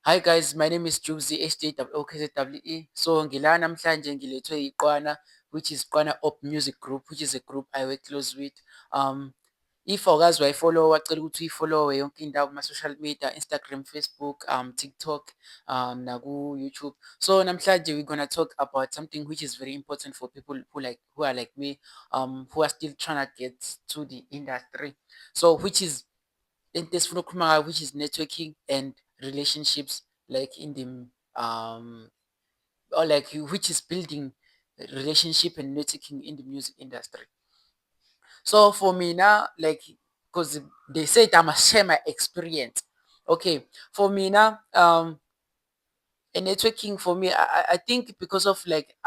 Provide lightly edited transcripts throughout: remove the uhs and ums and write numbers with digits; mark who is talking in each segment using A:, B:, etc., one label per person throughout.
A: Hi guys, my name is Juicy HJWOKZWE. So ngila namhlanje ngilethwe iqwana, which is Qwana Op Music Group, which is a group I work close with. Um if awukazi wayifollow wacela ukuthi uyifollowe yonke indawo kuma-social media, Instagram, Facebook, TikTok, naku-YouTube. So namhlanje we're gonna talk about something which is very important for people who are like me, who are still trying to get to the industry. So which is into esifuna ukukhuluma ngayo, which is networking and relationships, like in the or like which is building relationship and networking in the music industry. So for me now, like, because they said I must share my experience. Okay, for me now, and networking for me, I think because of like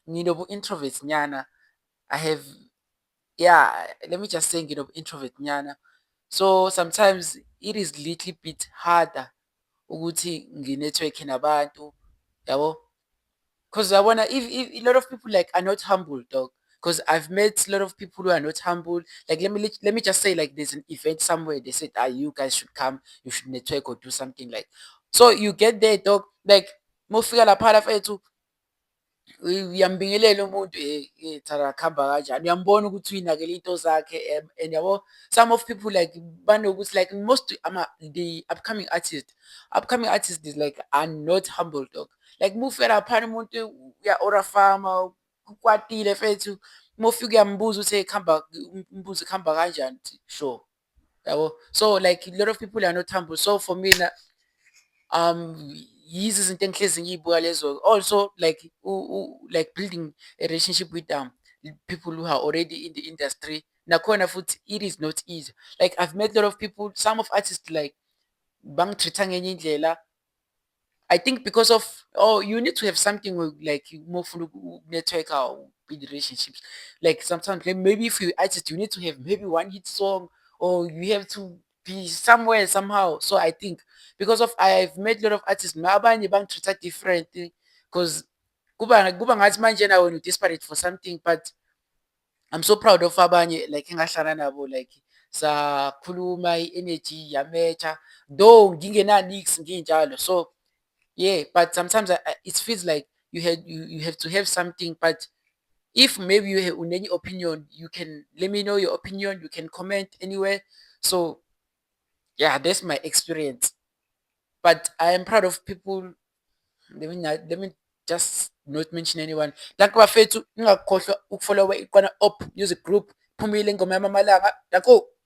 A: introverts nyana, I have, yeah, let me just say introvert nyana. So sometimes it is little bit harder ukuthi nginetwork nabantu, yabo. Because I wanna, if a lot of people like are not humble, dog. Because I've met a lot of people who are not humble. Like let me just say, like, there's an event somewhere. They said, "Ah, you guys should come. You should network or do something like." So you get there, dog. Like, mofika lapha fethu, uyambingelela umuntu, Thara kuhamba kanjani, uyambona ukuthi uyinakele iy'nto zakhe, and yabo, some of people like banokuthi like most the upcoming artist is like are not humble, dog. Like uma ufika laphana umuntu uya-orafama, ukwatile fethu, uma ufika uyambuza ukuthi umbuze kuhamba kanjani, uthi sure, yabo. So like a lot of people are not humble. So for me na, yizo izinto engihlezi ngiyibuka lezo. Also like like building a relationship with people who are already in the industry. Nakhona futhi it is not easy. Like I've met a lot of people, some of artists like bangitreat-a ngenye indlela. I think because of, oh, you need to have something like more for network or build relationships. Like sometimes like maybe if you artist, you need to have maybe one hit song, or you have to be somewhere somehow. So I think because of, I've met a lot of artists, abanye bangitreat-a different, because kuba ngathi manje na wena desperate for something, but I'm so proud of abanye like engahlala nabo, like sakhuluma, i-energy yametha, though ngingenaniksi nginjalo. So yeah, but sometimes it feels like you have to have something. But if maybe you have any opinion, you can let me know your opinion. You can comment anywhere. So yeah, that's my experience. But I am proud of people. Let me just not mention anyone. Like bafethu, ningakhohlwa ukufollowa iqwana op music group. Phumile ingoma yamamalanga. Dako.